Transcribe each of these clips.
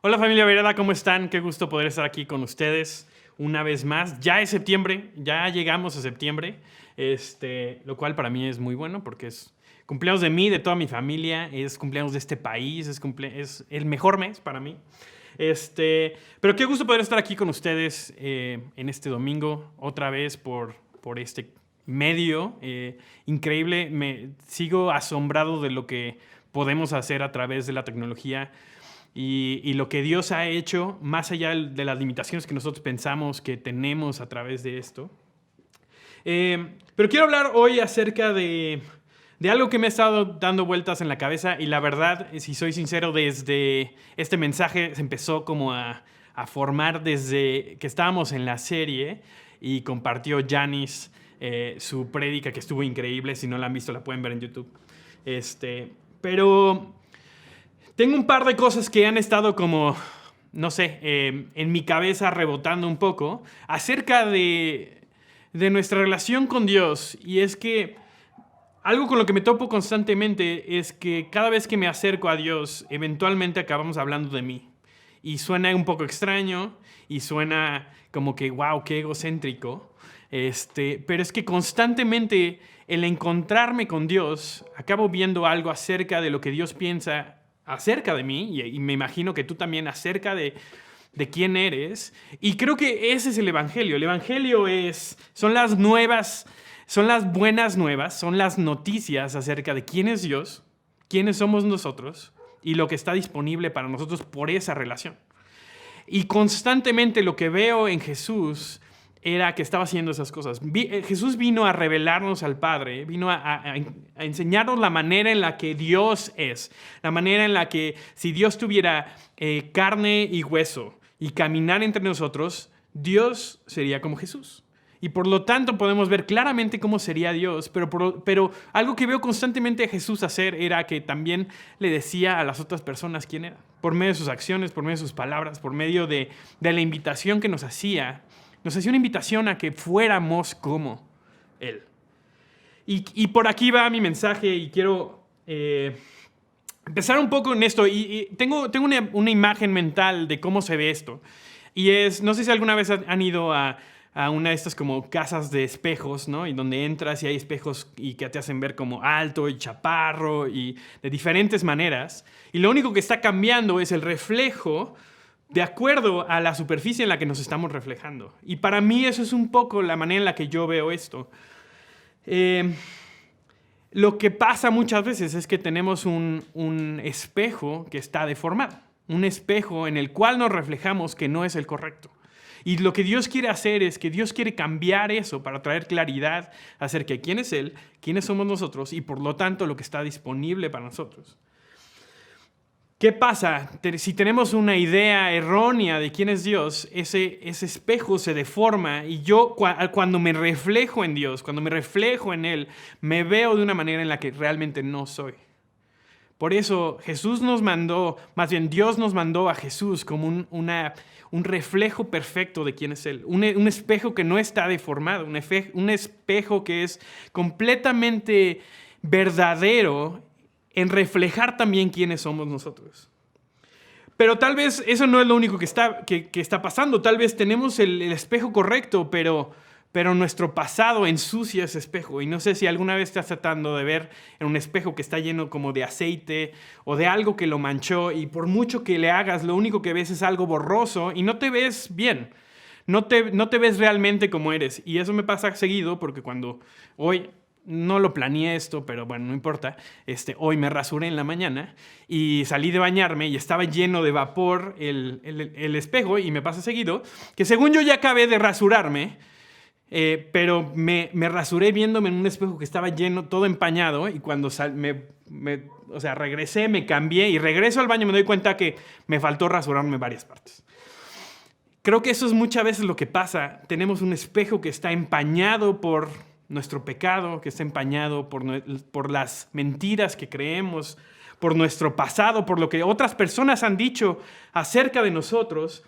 Hola familia Vereda, ¿cómo están? Qué gusto poder estar aquí con ustedes una vez más. Ya es septiembre, ya llegamos a septiembre, lo cual para mí es muy bueno porque es cumpleaños de mí, de toda mi familia, es cumpleaños de este país, es el mejor mes para mí. Pero qué gusto poder estar aquí con ustedes en este domingo, otra vez por este medio increíble. Me sigo asombrado de lo que podemos hacer a través de la tecnología y lo que Dios ha hecho, más allá de las limitaciones que nosotros pensamos que tenemos a través de esto. Pero quiero hablar hoy acerca de algo que me ha estado dando vueltas en la cabeza y la verdad, si soy sincero, desde este mensaje se empezó como a formar desde que estábamos en la serie y compartió Janice su prédica que estuvo increíble. Si no la han visto la pueden ver en YouTube. Pero tengo un par de cosas que han estado como, no sé, en mi cabeza rebotando un poco acerca de nuestra relación con Dios. Y es que algo con lo que me topo constantemente es que cada vez que me acerco a Dios, eventualmente acabamos hablando de mí. Y suena un poco extraño y suena como que, wow, qué egocéntrico. Pero es que constantemente el encontrarme con Dios, acabo viendo algo acerca de lo que Dios piensa acerca de mí, y me imagino que tú también acerca de quién eres. Y creo que ese es el Evangelio. El Evangelio son las nuevas, son las buenas nuevas, son las noticias acerca de quién es Dios, quiénes somos nosotros y lo que está disponible para nosotros por esa relación. Y constantemente lo que veo en Jesús era que estaba haciendo esas cosas. Jesús vino a revelarnos al Padre, vino a enseñarnos la manera en la que Dios es, la manera en la que si Dios tuviera carne y hueso y caminar entre nosotros, Dios sería como Jesús. Y por lo tanto podemos ver claramente cómo sería Dios, pero algo que veo constantemente a Jesús hacer era que también le decía a las otras personas quién era, por medio de sus acciones, por medio de sus palabras, por medio de la invitación que nos hacía una invitación a que fuéramos como Él. Y por aquí va mi mensaje y quiero empezar un poco en esto. Y tengo una imagen mental de cómo se ve esto. Y no sé si alguna vez han ido a una de estas como casas de espejos, ¿no? Y donde entras y hay espejos y que te hacen ver como alto y chaparro y de diferentes maneras. Y lo único que está cambiando es el reflejo de acuerdo a la superficie en la que nos estamos reflejando. Y para mí eso es un poco la manera en la que yo veo esto. Lo que pasa muchas veces es que tenemos un espejo que está deformado, un espejo en el cual nos reflejamos que no es el correcto. Y lo que Dios quiere hacer es que Dios quiere cambiar eso para traer claridad acerca de quién es Él, quiénes somos nosotros y por lo tanto lo que está disponible para nosotros. ¿Qué pasa? Si tenemos una idea errónea de quién es Dios, ese espejo se deforma y yo cuando me reflejo en Dios, cuando me reflejo en Él, me veo de una manera en la que realmente no soy. Por eso Jesús nos mandó, más bien Dios nos mandó a Jesús como un reflejo perfecto de quién es Él. Un espejo que no está deformado, un espejo que es completamente verdadero en reflejar también quiénes somos nosotros. Pero tal vez eso no es lo único que está pasando. Tal vez tenemos el espejo correcto, pero nuestro pasado ensucia ese espejo. Y no sé si alguna vez estás tratando de ver en un espejo que está lleno como de aceite o de algo que lo manchó y por mucho que le hagas, lo único que ves es algo borroso y no te ves bien. No te ves realmente como eres. Y eso me pasa seguido porque cuando hoy no lo planeé esto, pero bueno, no importa. Hoy me rasuré en la mañana y salí de bañarme y estaba lleno de vapor el espejo y me pasa seguido que según yo ya acabé de rasurarme, pero me rasuré viéndome en un espejo que estaba lleno, todo empañado y cuando regresé, me cambié y regreso al baño me doy cuenta que me faltó rasurarme varias partes. Creo que eso es muchas veces lo que pasa. Tenemos un espejo que está empañado por nuestro pecado, que está empañado por las mentiras que creemos, por nuestro pasado, por lo que otras personas han dicho acerca de nosotros,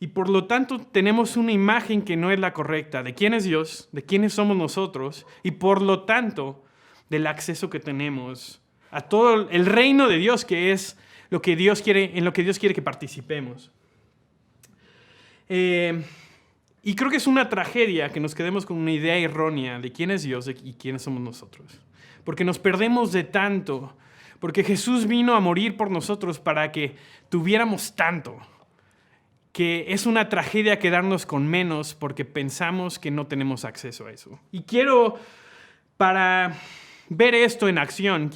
y por lo tanto tenemos una imagen que no es la correcta de quién es Dios, de quiénes somos nosotros, y por lo tanto del acceso que tenemos a todo el reino de Dios, que es en lo que Dios quiere que participemos. Y creo que es una tragedia que nos quedemos con una idea errónea de quién es Dios y quiénes somos nosotros. Porque nos perdemos de tanto. Porque Jesús vino a morir por nosotros para que tuviéramos tanto. Que es una tragedia quedarnos con menos porque pensamos que no tenemos acceso a eso. Y para ver esto en acción,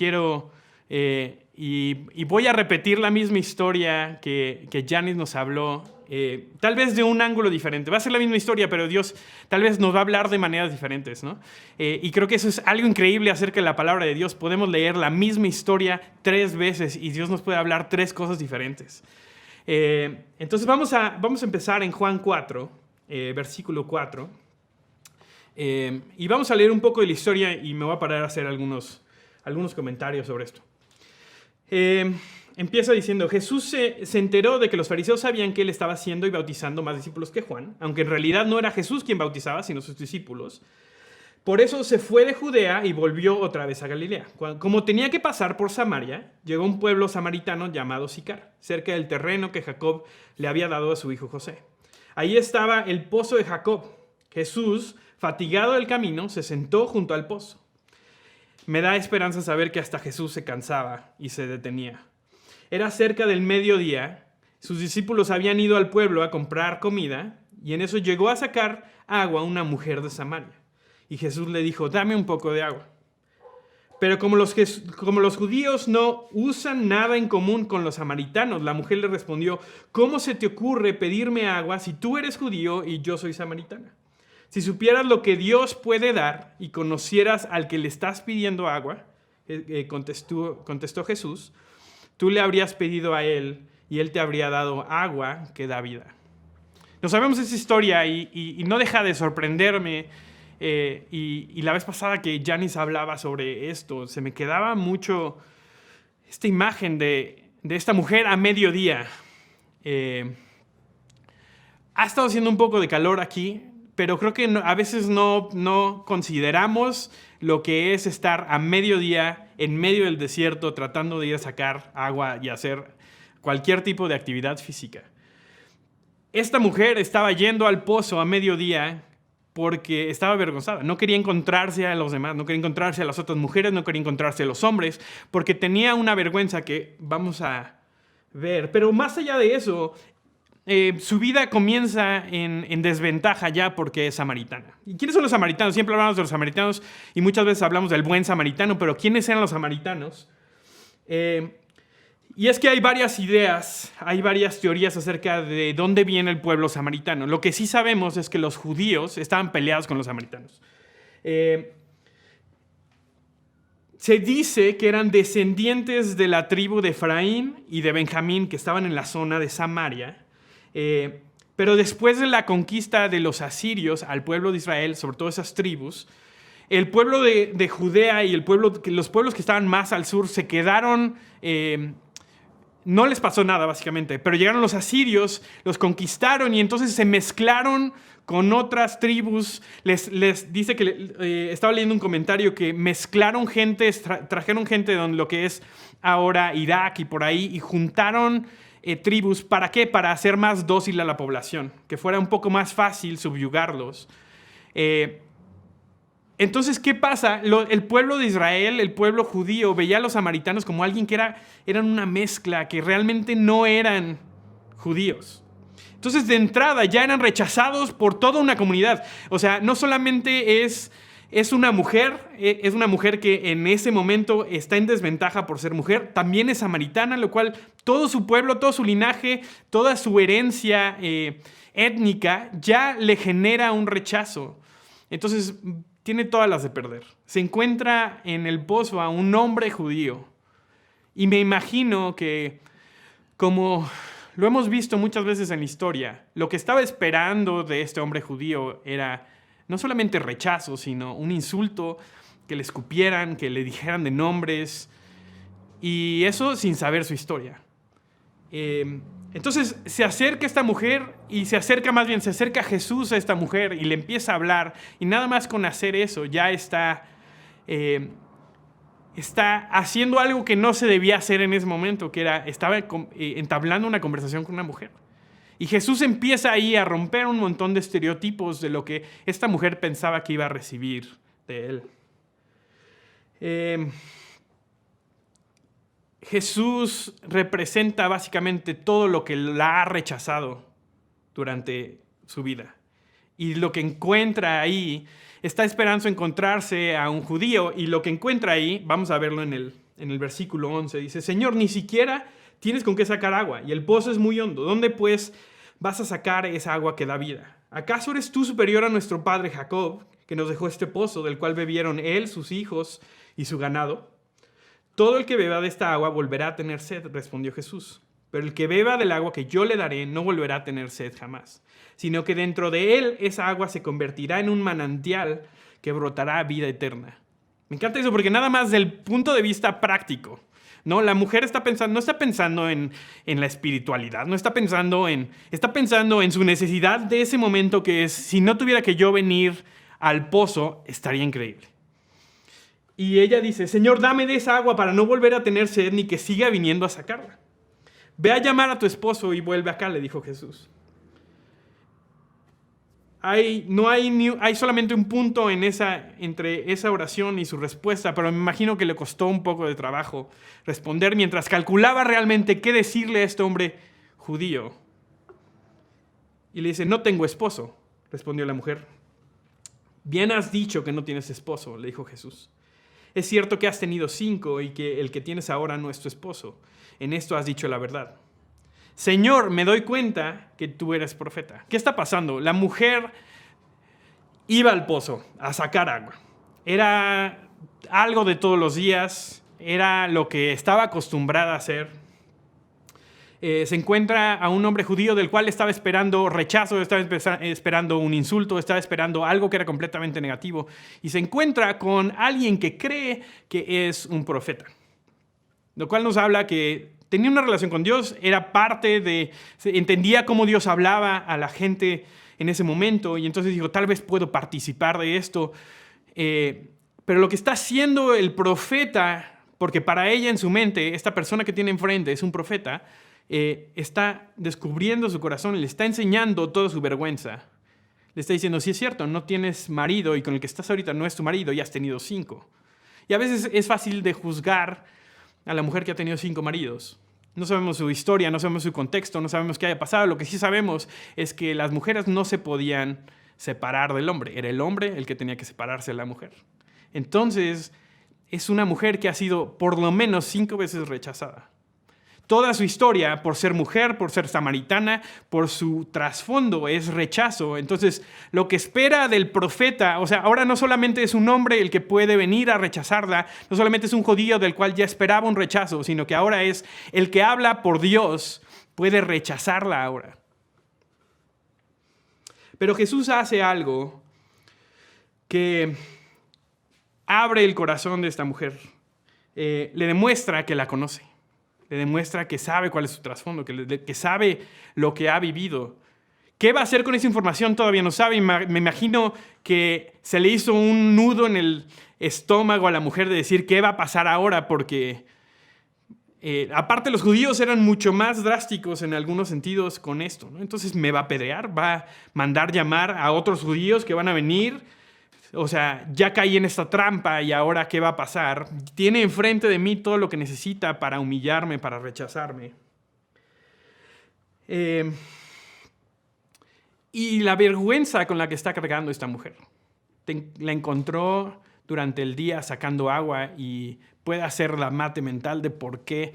y voy a repetir la misma historia que Janice nos habló, tal vez de un ángulo diferente. Va a ser la misma historia, pero Dios tal vez nos va a hablar de maneras diferentes, ¿no? Y creo que eso es algo increíble acerca de la palabra de Dios. Podemos leer la misma historia 3 veces y Dios nos puede hablar 3 cosas diferentes. Entonces vamos a empezar en Juan 4, versículo 4. Y vamos a leer un poco de la historia y me voy a parar a hacer algunos comentarios sobre esto. Empieza diciendo, Jesús se enteró de que los fariseos sabían que él estaba haciendo y bautizando más discípulos que Juan, aunque en realidad no era Jesús quien bautizaba, sino sus discípulos. Por eso se fue de Judea y volvió otra vez a Galilea. Como tenía que pasar por Samaria, llegó a un pueblo samaritano llamado Sicar, cerca del terreno que Jacob le había dado a su hijo José. Ahí estaba el pozo de Jacob. Jesús, fatigado del camino, se sentó junto al pozo. Me da esperanza saber que hasta Jesús se cansaba y se detenía. Era cerca del mediodía, sus discípulos habían ido al pueblo a comprar comida y en eso llegó a sacar agua una mujer de Samaria. Y Jesús le dijo, dame un poco de agua. Pero como los judíos no usan nada en común con los samaritanos, la mujer le respondió, ¿cómo se te ocurre pedirme agua si tú eres judío y yo soy samaritana? Si supieras lo que Dios puede dar y conocieras al que le estás pidiendo agua, contestó Jesús, tú le habrías pedido a él y él te habría dado agua que da vida. No sabemos esa historia y no deja de sorprenderme. Y la vez pasada que Janice hablaba sobre esto, se me quedaba mucho esta imagen de esta mujer a mediodía. Ha estado haciendo un poco de calor aquí, pero creo que a veces no consideramos lo que es estar a mediodía en medio del desierto tratando de ir a sacar agua y hacer cualquier tipo de actividad física. Esta mujer estaba yendo al pozo a mediodía porque estaba avergonzada. No quería encontrarse a los demás, no quería encontrarse a las otras mujeres, no quería encontrarse a los hombres, porque tenía una vergüenza que vamos a ver. Pero más allá de eso, su vida comienza en desventaja ya porque es samaritana. ¿Y quiénes son los samaritanos? Siempre hablamos de los samaritanos y muchas veces hablamos del buen samaritano, pero ¿quiénes eran los samaritanos? Y es que hay varias ideas, hay varias teorías acerca de dónde viene el pueblo samaritano. Lo que sí sabemos es que los judíos estaban peleados con los samaritanos. Se dice que eran descendientes de la tribu de Efraín y de Benjamín que estaban en la zona de Samaria. Pero después de la conquista de los asirios al pueblo de Israel, sobre todo esas tribus, el pueblo de Judea y los pueblos que estaban más al sur se quedaron... no les pasó nada, básicamente, pero llegaron los asirios, los conquistaron y entonces se mezclaron con otras tribus. Les dice que estaba leyendo un comentario que mezclaron gente, trajeron gente de lo que es ahora Irak y por ahí y juntaron tribus. ¿Para qué? Para hacer más dócil a la población, que fuera un poco más fácil subyugarlos. Entonces, ¿qué pasa? El pueblo de Israel, el pueblo judío, veía a los samaritanos como alguien que eran una mezcla, que realmente no eran judíos. Entonces, de entrada, ya eran rechazados por toda una comunidad. O sea, no solamente es una mujer que en ese momento está en desventaja por ser mujer, también es samaritana, lo cual todo su pueblo, todo su linaje, toda su herencia étnica ya le genera un rechazo. Entonces, tiene todas las de perder. Se encuentra en el pozo a un hombre judío. Y me imagino que, como lo hemos visto muchas veces en la historia, lo que estaba esperando de este hombre judío era no solamente rechazo, sino un insulto, que le escupieran, que le dijeran de nombres, y eso sin saber su historia. Entonces se acerca esta mujer se acerca Jesús a esta mujer y le empieza a hablar, y nada más con hacer eso ya está está haciendo algo que no se debía hacer en ese momento, que estaba entablando una conversación con una mujer. Y Jesús empieza ahí a romper un montón de estereotipos de lo que esta mujer pensaba que iba a recibir de él. Jesús representa básicamente todo lo que la ha rechazado durante su vida. Y lo que encuentra ahí, está esperando encontrarse a un judío, y lo que encuentra ahí, vamos a verlo en el versículo 11, dice: Señor, ni siquiera tienes con qué sacar agua, y el pozo es muy hondo. ¿Dónde pues vas a sacar esa agua que da vida? ¿Acaso eres tú superior a nuestro padre Jacob, que nos dejó este pozo, del cual bebieron él, sus hijos y su ganado? Todo el que beba de esta agua volverá a tener sed, respondió Jesús. Pero el que beba del agua que yo le daré no volverá a tener sed jamás, sino que dentro de él esa agua se convertirá en un manantial que brotará vida eterna. Me encanta eso porque nada más del punto de vista práctico, ¿no? La mujer no está pensando en la espiritualidad, está pensando en su necesidad de ese momento, que es: si no tuviera que yo venir al pozo, estaría increíble. Y ella dice: Señor, dame de esa agua para no volver a tener sed ni que siga viniendo a sacarla. Ve a llamar a tu esposo y vuelve acá, le dijo Jesús. Hay solamente un punto entre esa oración y su respuesta, pero me imagino que le costó un poco de trabajo responder mientras calculaba realmente qué decirle a este hombre judío. Y le dice: no tengo esposo, respondió la mujer. Bien has dicho que no tienes esposo, le dijo Jesús. Es cierto que has tenido 5 y que el que tienes ahora no es tu esposo. En esto has dicho la verdad. Señor, me doy cuenta que tú eres profeta. ¿Qué está pasando? La mujer iba al pozo a sacar agua. Era algo de todos los días, era lo que estaba acostumbrada a hacer. Se encuentra a un hombre judío del cual estaba esperando rechazo, estaba esperando un insulto, estaba esperando algo que era completamente negativo. Y se encuentra con alguien que cree que es un profeta. Lo cual nos habla que tenía una relación con Dios, entendía cómo Dios hablaba a la gente en ese momento, y entonces dijo: tal vez puedo participar de esto. Pero lo que está haciendo el profeta, porque para ella en su mente, esta persona que tiene enfrente es un profeta, está descubriendo su corazón, le está enseñando toda su vergüenza. Le está diciendo: sí, es cierto, no tienes marido, y con el que estás ahorita no es tu marido, y has tenido 5. Y a veces es fácil de juzgar a la mujer que ha tenido 5 maridos. No sabemos su historia, no sabemos su contexto, no sabemos qué haya pasado. Lo que sí sabemos es que las mujeres no se podían separar del hombre. Era el hombre el que tenía que separarse de la mujer. Entonces, es una mujer que ha sido por lo menos 5 veces rechazada. Toda su historia, por ser mujer, por ser samaritana, por su trasfondo, es rechazo. Entonces, lo que espera del profeta, o sea, ahora no solamente es un hombre el que puede venir a rechazarla, no solamente es un judío del cual ya esperaba un rechazo, sino que ahora es el que habla por Dios, puede rechazarla ahora. Pero Jesús hace algo que abre el corazón de esta mujer. Le demuestra que la conoce. Le demuestra que sabe cuál es su trasfondo, que sabe lo que ha vivido. ¿Qué va a hacer con esa información? Todavía no sabe. Me imagino que se le hizo un nudo en el estómago a la mujer de decir: ¿qué va a pasar ahora? Porque aparte los judíos eran mucho más drásticos en algunos sentidos con esto, ¿no? Entonces me va a apedrear, va a mandar llamar a otros judíos que van a venir. O sea, ya caí en esta trampa, y ahora ¿qué va a pasar? Tiene enfrente de mí todo lo que necesita para humillarme, para rechazarme. Y la vergüenza con la que está cargando esta mujer. La encontró durante el día sacando agua, y puede hacer la mate mental de por qué,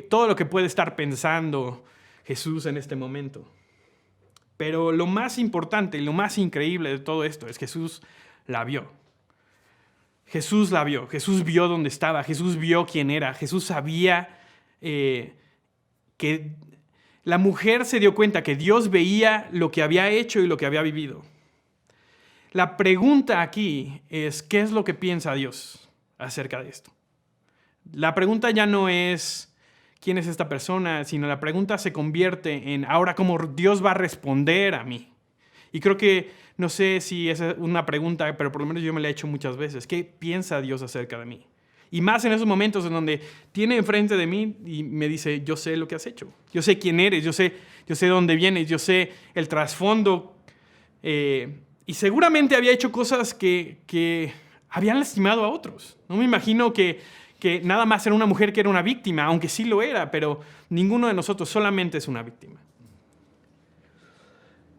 todo lo que puede estar pensando Jesús en este momento. Pero lo más importante y lo más increíble de todo esto es que Jesús la vio. Jesús la vio. Jesús vio dónde estaba. Jesús vio quién era. Jesús sabía que la mujer se dio cuenta que Dios veía lo que había hecho y lo que había vivido. La pregunta aquí es: ¿qué es lo que piensa Dios acerca de esto? La pregunta ya no es quién es esta persona, sino la pregunta se convierte en: ahora, ¿cómo Dios va a responder a mí? Y creo que, no sé si es una pregunta, pero por lo menos yo me la he hecho muchas veces. ¿Qué piensa Dios acerca de mí? Y más en esos momentos en donde tiene enfrente de mí y me dice, yo sé lo que has hecho. Yo sé quién eres, yo sé dónde vienes, yo sé el trasfondo. Y seguramente había hecho cosas que habían lastimado a otros. No me imagino que nada más era una mujer que era una víctima, aunque sí lo era, pero ninguno de nosotros solamente es una víctima.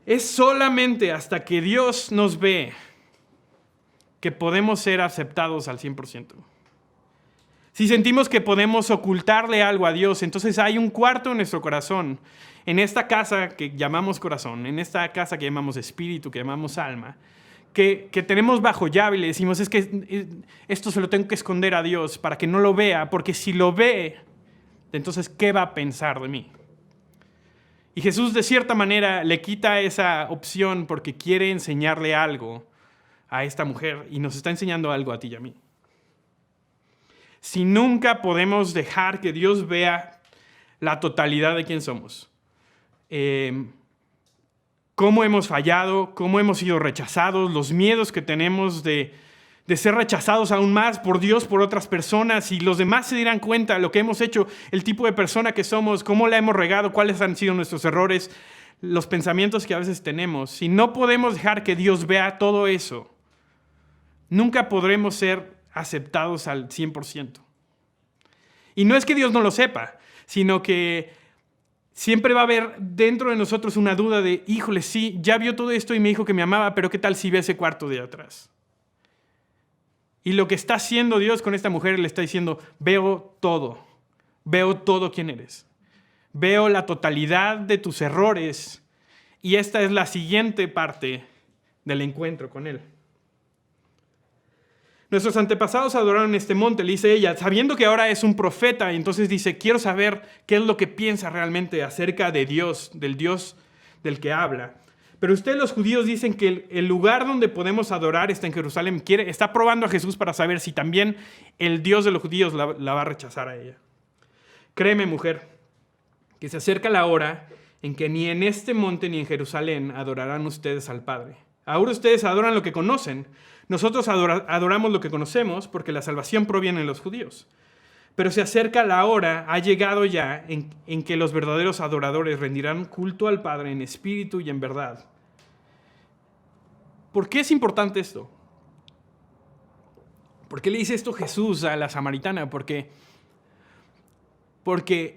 Es solamente hasta que Dios nos ve que podemos ser aceptados al 100%. Si sentimos que podemos ocultarle algo a Dios, entonces hay un cuarto en nuestro corazón, en esta casa que llamamos corazón, en esta casa que llamamos espíritu, que llamamos alma, que tenemos bajo llave y le decimos, es que esto se lo tengo que esconder a Dios para que no lo vea, porque si lo ve, entonces, ¿qué va a pensar de mí? Y Jesús, de cierta manera, le quita esa opción porque quiere enseñarle algo a esta mujer y nos está enseñando algo a ti y a mí. Si nunca podemos dejar que Dios vea la totalidad de quién somos, cómo hemos fallado, cómo hemos sido rechazados, los miedos que tenemos de ser rechazados aún más por Dios, por otras personas, y los demás se dirán cuenta de lo que hemos hecho, el tipo de persona que somos, cómo la hemos regado, cuáles han sido nuestros errores, los pensamientos que a veces tenemos. Si no podemos dejar que Dios vea todo eso, nunca podremos ser aceptados al 100%. Y no es que Dios no lo sepa, sino que siempre va a haber dentro de nosotros una duda de, híjole, sí, ya vio todo esto y me dijo que me amaba, pero ¿qué tal si ve ese cuarto de atrás? Y lo que está haciendo Dios con esta mujer, le está diciendo, veo todo quién eres. Veo la totalidad de tus errores y esta es la siguiente parte del encuentro con Él. Nuestros antepasados adoraron este monte, le dice ella, sabiendo que ahora es un profeta, y entonces dice, quiero saber qué es lo que piensa realmente acerca de Dios, del Dios del que habla. Pero ustedes los judíos dicen que el lugar donde podemos adorar está en Jerusalén. Está probando a Jesús para saber si también el Dios de los judíos la va a rechazar a ella. Créeme, mujer, que se acerca la hora en que ni en este monte ni en Jerusalén adorarán ustedes al Padre. Ahora ustedes adoran lo que conocen. Nosotros adoramos lo que conocemos porque la salvación proviene de los judíos. Pero se acerca la hora, ha llegado ya, en que los verdaderos adoradores rendirán culto al Padre en espíritu y en verdad. ¿Por qué es importante esto? ¿Por qué le dice esto Jesús a la samaritana? Porque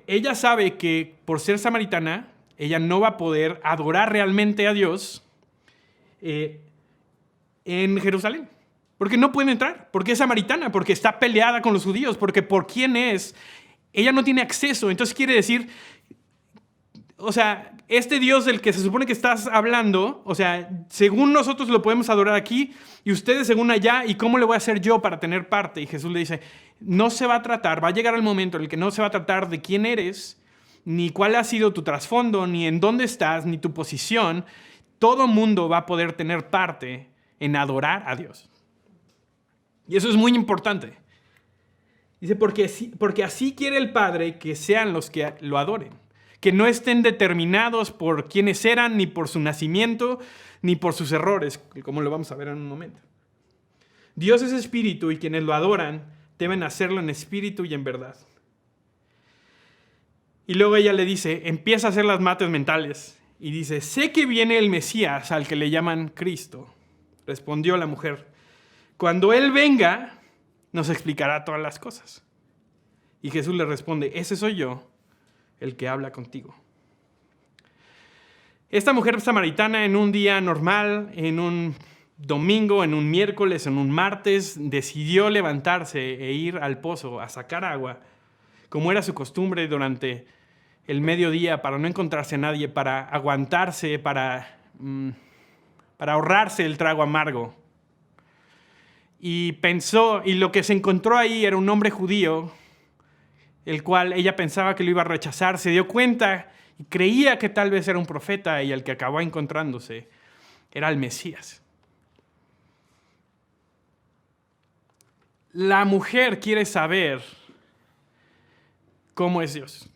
ella sabe que por ser samaritana, ella no va a poder adorar realmente a Dios en Jerusalén. Porque no puede entrar, porque es samaritana, porque está peleada con los judíos, porque por quién es, ella no tiene acceso. Entonces quiere decir, o sea, este Dios del que se supone que estás hablando, o sea, según nosotros lo podemos adorar aquí y ustedes según allá, ¿y cómo le voy a hacer yo para tener parte? Y Jesús le dice, no se va a tratar, va a llegar el momento en el que no se va a tratar de quién eres, ni cuál ha sido tu trasfondo, ni en dónde estás, ni tu posición. Todo mundo va a poder tener parte en adorar a Dios. Y eso es muy importante. Dice, porque así quiere el Padre que sean los que lo adoren. Que no estén determinados por quiénes eran, ni por su nacimiento, ni por sus errores, como lo vamos a ver en un momento. Dios es espíritu y quienes lo adoran deben hacerlo en espíritu y en verdad. Y luego ella le dice, empieza a hacer las mates mentales. Y dice, sé que viene el Mesías al que le llaman Cristo. Respondió la mujer. Cuando Él venga, nos explicará todas las cosas. Y Jesús le responde, ese soy yo, el que habla contigo. Esta mujer samaritana en un día normal, en un domingo, en un miércoles, en un martes, decidió levantarse e ir al pozo a sacar agua, como era su costumbre durante el mediodía, para no encontrarse a nadie, para aguantarse, para ahorrarse el trago amargo. Y pensó, y lo que se encontró ahí era un hombre judío, el cual ella pensaba que lo iba a rechazar. Se dio cuenta y creía que tal vez era un profeta, y el que acabó encontrándose era el Mesías. La mujer quiere saber cómo es Dios.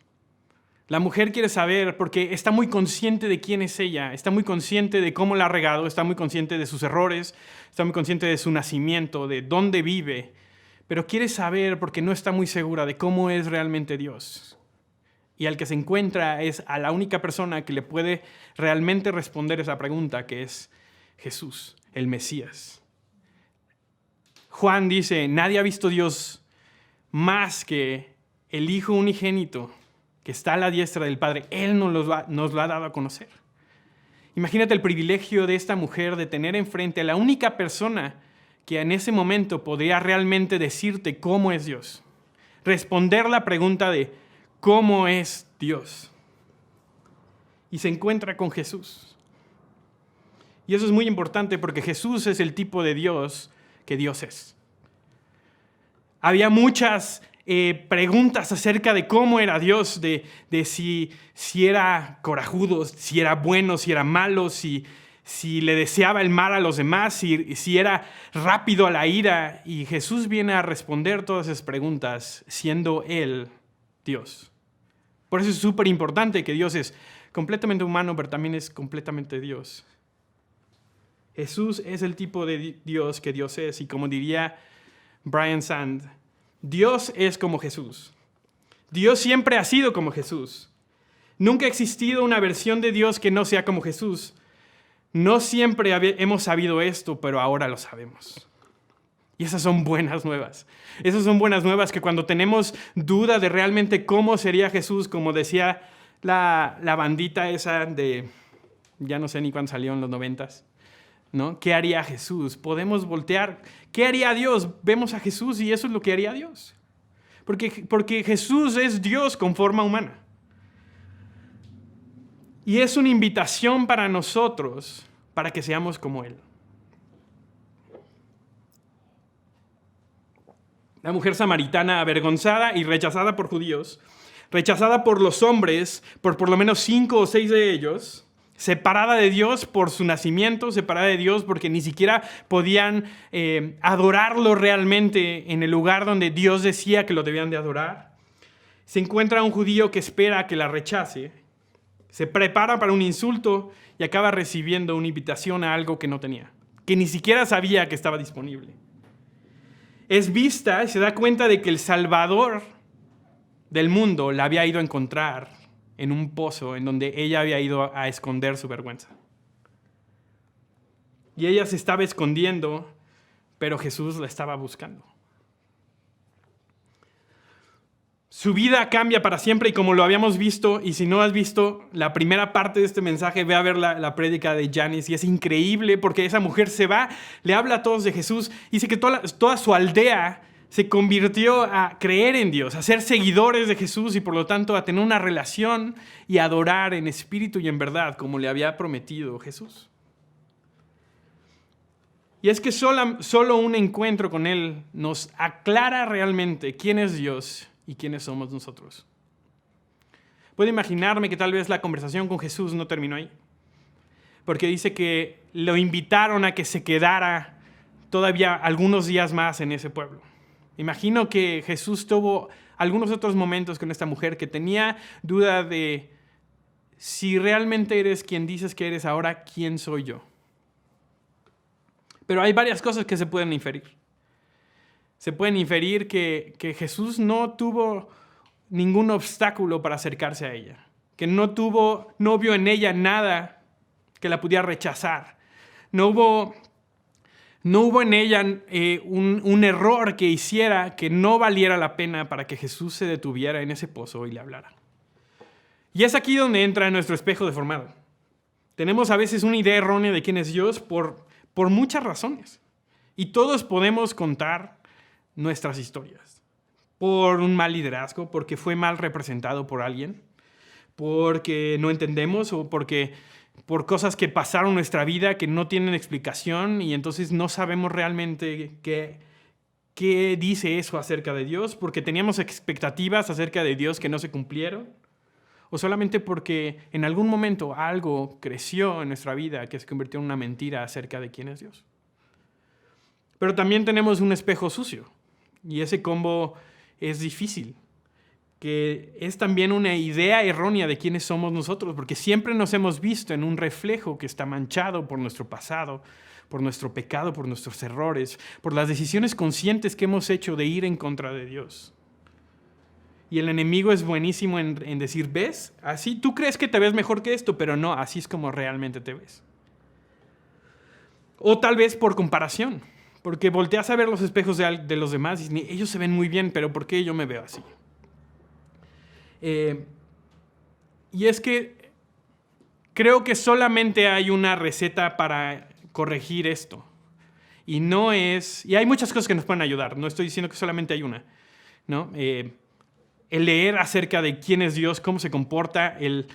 La mujer quiere saber porque está muy consciente de quién es ella, está muy consciente de cómo la ha regado, está muy consciente de sus errores, está muy consciente de su nacimiento, de dónde vive, pero quiere saber porque no está muy segura de cómo es realmente Dios. Y al que se encuentra es a la única persona que le puede realmente responder esa pregunta, que es Jesús, el Mesías. Juan dice, nadie ha visto a Dios más que el Hijo unigénito que está a la diestra del Padre. Él nos lo ha dado a conocer. Imagínate el privilegio de esta mujer de tener enfrente a la única persona que en ese momento podría realmente decirte cómo es Dios. Responder la pregunta de cómo es Dios. Y se encuentra con Jesús. Y eso es muy importante porque Jesús es el tipo de Dios que Dios es. Había muchas preguntas acerca de cómo era Dios, de si era corajudo, si era bueno, si era malo, si le deseaba el mal a los demás, si era rápido a la ira. Y Jesús viene a responder todas esas preguntas siendo Él Dios. Por eso es súper importante que Dios es completamente humano, pero también es completamente Dios. Jesús es el tipo de Dios que Dios es. Y como diría Brian Sand, Dios es como Jesús. Dios siempre ha sido como Jesús. Nunca ha existido una versión de Dios que no sea como Jesús. No siempre hemos sabido esto, pero ahora lo sabemos. Y esas son buenas nuevas. Esas son buenas nuevas que cuando tenemos duda de realmente cómo sería Jesús, como decía la bandita esa de, ya no sé ni cuándo salió en los 90s, ¿no? ¿Qué haría Jesús? Podemos voltear. ¿Qué haría Dios? Vemos a Jesús y eso es lo que haría Dios. Porque Jesús es Dios con forma humana. Y es una invitación para nosotros para que seamos como Él. La mujer samaritana, avergonzada y rechazada por judíos, rechazada por los hombres, por lo menos 5 o 6 de ellos, separada de Dios por su nacimiento, separada de Dios porque ni siquiera podían adorarlo realmente en el lugar donde Dios decía que lo debían de adorar. Se encuentra un judío que espera que la rechace, se prepara para un insulto y acaba recibiendo una invitación a algo que no tenía, que ni siquiera sabía que estaba disponible. Es vista y se da cuenta de que el Salvador del mundo la había ido a encontrar en un pozo en donde ella había ido a esconder su vergüenza. Y ella se estaba escondiendo, pero Jesús la estaba buscando. Su vida cambia para siempre y como lo habíamos visto, y si no has visto la primera parte de este mensaje, ve a ver la prédica de Janice y es increíble porque esa mujer se va, le habla a todos de Jesús, y dice que toda su aldea se convirtió a creer en Dios, a ser seguidores de Jesús y por lo tanto a tener una relación y adorar en espíritu y en verdad como le había prometido Jesús. Y es que solo un encuentro con Él nos aclara realmente quién es Dios y quiénes somos nosotros. Puedo imaginarme que tal vez la conversación con Jesús no terminó ahí, porque dice que lo invitaron a que se quedara todavía algunos días más en ese pueblo. Imagino que Jesús tuvo algunos otros momentos con esta mujer que tenía duda de si realmente eres quien dices que eres ahora, ¿quién soy yo? Pero hay varias cosas que se pueden inferir. Se pueden inferir que Jesús no tuvo ningún obstáculo para acercarse a ella, que no vio en ella nada que la pudiera rechazar. No hubo en ella un error que hiciera que no valiera la pena para que Jesús se detuviera en ese pozo y le hablara. Y es aquí donde entra nuestro espejo deformado. Tenemos a veces una idea errónea de quién es Dios por muchas razones. Y todos podemos contar nuestras historias. Por un mal liderazgo, porque fue mal representado por alguien, porque no entendemos o por cosas que pasaron en nuestra vida que no tienen explicación y entonces no sabemos realmente qué dice eso acerca de Dios, porque teníamos expectativas acerca de Dios que no se cumplieron, o solamente porque en algún momento algo creció en nuestra vida que se convirtió en una mentira acerca de quién es Dios. Pero también tenemos un espejo sucio y ese combo es difícil, que es también una idea errónea de quiénes somos nosotros, porque siempre nos hemos visto en un reflejo que está manchado por nuestro pasado, por nuestro pecado, por nuestros errores, por las decisiones conscientes que hemos hecho de ir en contra de Dios. Y el enemigo es buenísimo en decir, ¿ves? Así tú crees que te ves mejor que esto, pero no, así es como realmente te ves. O tal vez por comparación, porque volteas a ver los espejos de los demás y dices, ellos se ven muy bien, pero ¿por qué yo me veo así? Y es que creo que solamente hay una receta para corregir esto. Y hay muchas cosas que nos pueden ayudar, no estoy diciendo que solamente hay una, ¿no? El leer acerca de quién es Dios, cómo se comporta, el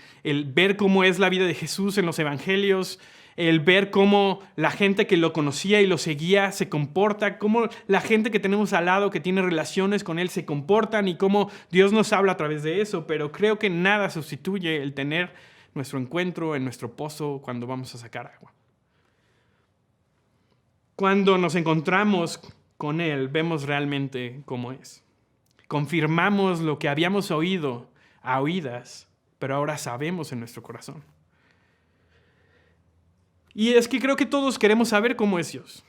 ver cómo es la vida de Jesús en los evangelios, el ver cómo la gente que lo conocía y lo seguía se comporta, cómo la gente que tenemos al lado que tiene relaciones con Él se comportan y cómo Dios nos habla a través de eso. Pero creo que nada sustituye el tener nuestro encuentro en nuestro pozo cuando vamos a sacar agua. Cuando nos encontramos con Él, vemos realmente cómo es. Confirmamos lo que habíamos oído a oídas, pero ahora sabemos en nuestro corazón. Y es que creo que todos queremos saber cómo es Dios.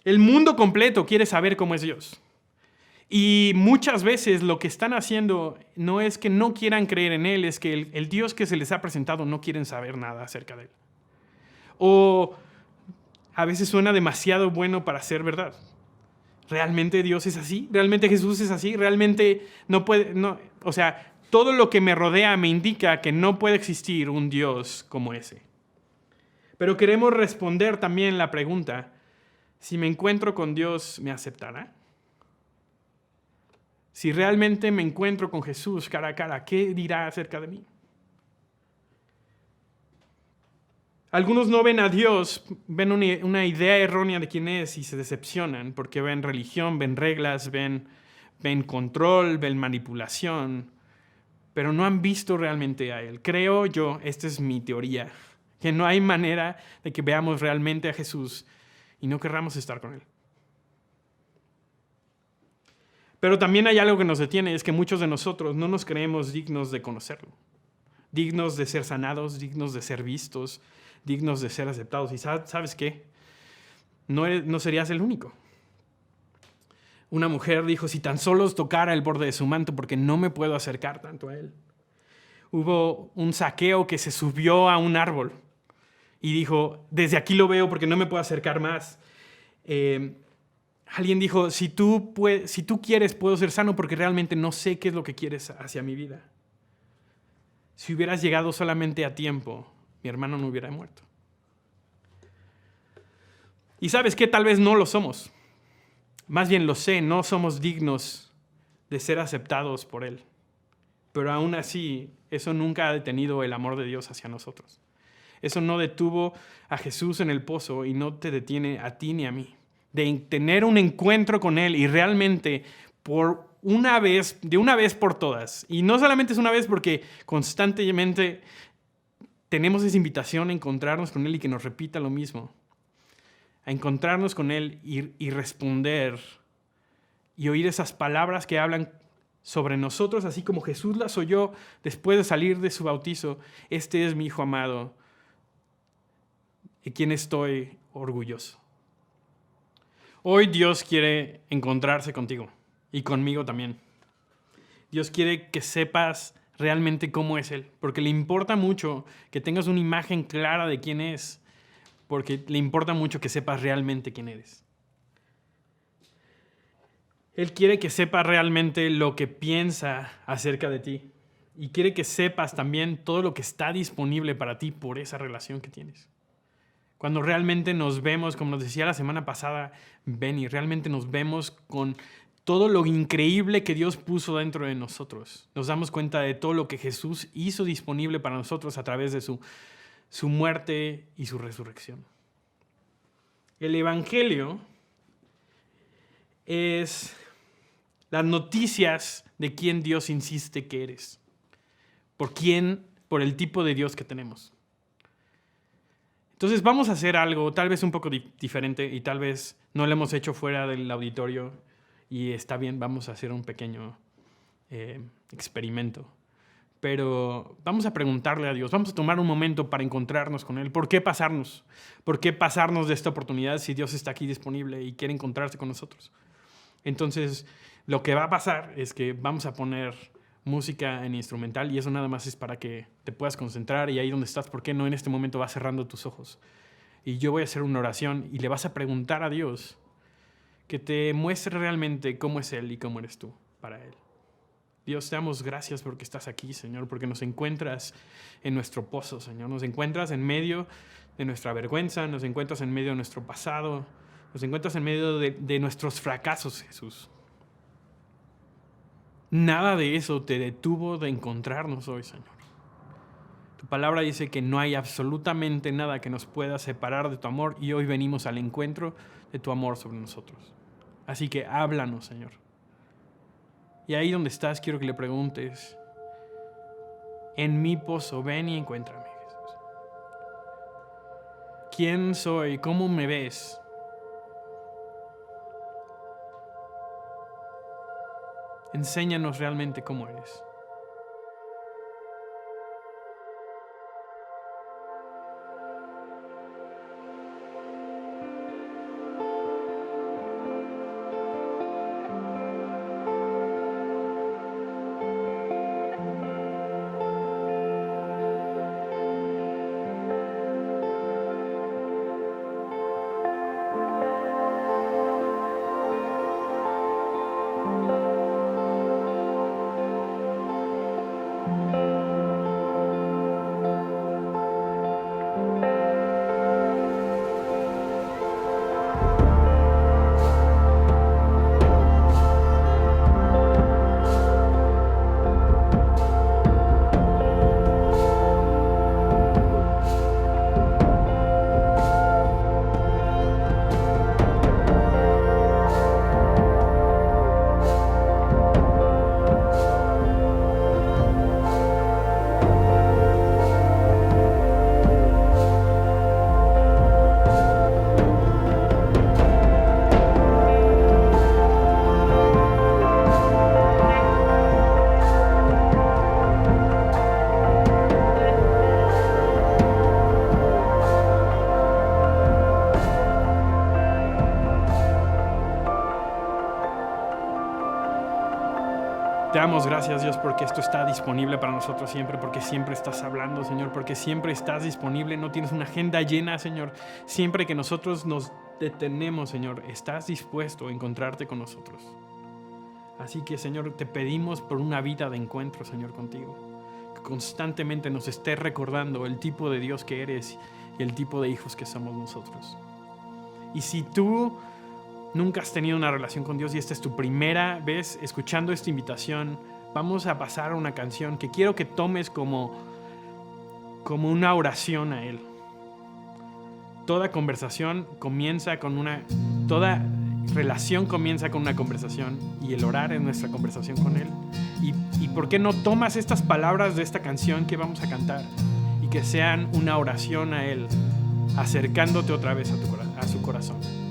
El mundo completo quiere saber cómo es Dios. Y muchas veces lo que están haciendo no es que no quieran creer en Él, es que el Dios que se les ha presentado no quieren saber nada acerca de Él. O a veces suena demasiado bueno para ser verdad. ¿Realmente Dios es así? ¿Realmente Jesús es así? ¿Realmente no puede? No, o sea, todo lo que me rodea me indica que no puede existir un Dios como ese. Pero queremos responder también la pregunta, si me encuentro con Dios, ¿me aceptará? Si realmente me encuentro con Jesús cara a cara, ¿qué dirá acerca de mí? Algunos no ven a Dios, ven una idea errónea de quién es y se decepcionan porque ven religión, ven reglas, ven control, ven manipulación, pero no han visto realmente a Él. Creo yo, esta es mi teoría, que no hay manera de que veamos realmente a Jesús y no querramos estar con Él. Pero también hay algo que nos detiene, es que muchos de nosotros no nos creemos dignos de conocerlo, dignos de ser sanados, dignos de ser vistos, dignos de ser aceptados. Y ¿sabes qué? No serías el único. Una mujer dijo, si tan solo os tocara el borde de su manto, porque no me puedo acercar tanto a Él. Hubo un Zaqueo que se subió a un árbol y dijo, desde aquí lo veo porque no me puedo acercar más. Alguien dijo, si tú quieres, puedo ser sano porque realmente no sé qué es lo que quieres hacia mi vida. Si hubieras llegado solamente a tiempo, mi hermano no hubiera muerto. Y ¿sabes qué? Tal vez no lo somos. Más bien lo sé, no somos dignos de ser aceptados por Él. Pero aún así, eso nunca ha detenido el amor de Dios hacia nosotros. Eso no detuvo a Jesús en el pozo y no te detiene a ti ni a mí. De tener un encuentro con Él y realmente de una vez por todas. Y no solamente es una vez porque constantemente tenemos esa invitación a encontrarnos con Él y que nos repita lo mismo. A encontrarnos con Él y responder y oír esas palabras que hablan sobre nosotros, así como Jesús las oyó después de salir de su bautizo. Este es mi Hijo amado, de quien estoy orgulloso. Hoy Dios quiere encontrarse contigo y conmigo también. Dios quiere que sepas realmente cómo es Él, porque le importa mucho que tengas una imagen clara de quién es, porque le importa mucho que sepas realmente quién eres. Él quiere que sepas realmente lo que piensa acerca de ti y quiere que sepas también todo lo que está disponible para ti por esa relación que tienes. Cuando realmente nos vemos, como nos decía la semana pasada Benny, realmente nos vemos con todo lo increíble que Dios puso dentro de nosotros. Nos damos cuenta de todo lo que Jesús hizo disponible para nosotros a través de su muerte y su resurrección. El Evangelio es las noticias de quién Dios insiste que eres, por el tipo de Dios que tenemos. Entonces vamos a hacer algo tal vez un poco diferente y tal vez no lo hemos hecho fuera del auditorio y está bien, vamos a hacer un pequeño experimento. Pero vamos a preguntarle a Dios, vamos a tomar un momento para encontrarnos con Él. ¿Por qué pasarnos? ¿Por qué pasarnos de esta oportunidad si Dios está aquí disponible y quiere encontrarse con nosotros? Entonces, lo que va a pasar es que vamos a poner música en instrumental y eso nada más es para que te puedas concentrar y ahí donde estás, ¿por qué no en este momento vas cerrando tus ojos? Y yo voy a hacer una oración y le vas a preguntar a Dios que te muestre realmente cómo es Él y cómo eres tú para Él. Dios, te damos gracias porque estás aquí, Señor, porque nos encuentras en nuestro pozo, Señor. Nos encuentras en medio de nuestra vergüenza, nos encuentras en medio de nuestro pasado, nos encuentras en medio de nuestros fracasos, Jesús. Nada de eso te detuvo de encontrarnos hoy, Señor. Tu palabra dice que no hay absolutamente nada que nos pueda separar de tu amor y hoy venimos al encuentro de tu amor sobre nosotros. Así que háblanos, Señor. Y ahí donde estás quiero que le preguntes, en mi pozo, ven y encuéntrame, Jesús. ¿Quién soy? ¿Cómo me ves? Enséñanos realmente cómo eres. Te damos gracias, Dios, porque esto está disponible para nosotros siempre, porque siempre estás hablando, Señor, porque siempre estás disponible, no tienes una agenda llena, Señor. Siempre que nosotros nos detenemos, Señor, estás dispuesto a encontrarte con nosotros. Así que, Señor, te pedimos por una vida de encuentro, Señor, contigo. Que constantemente nos estés recordando el tipo de Dios que eres y el tipo de hijos que somos nosotros. Y si tú nunca has tenido una relación con Dios y esta es tu primera vez escuchando esta invitación, vamos a pasar a una canción que quiero que tomes como una oración a Él. Toda conversación comienza con toda relación comienza con una conversación y el orar es nuestra conversación con Él. ¿Y por qué no tomas estas palabras de esta canción que vamos a cantar y que sean una oración a Él, acercándote otra vez a su corazón?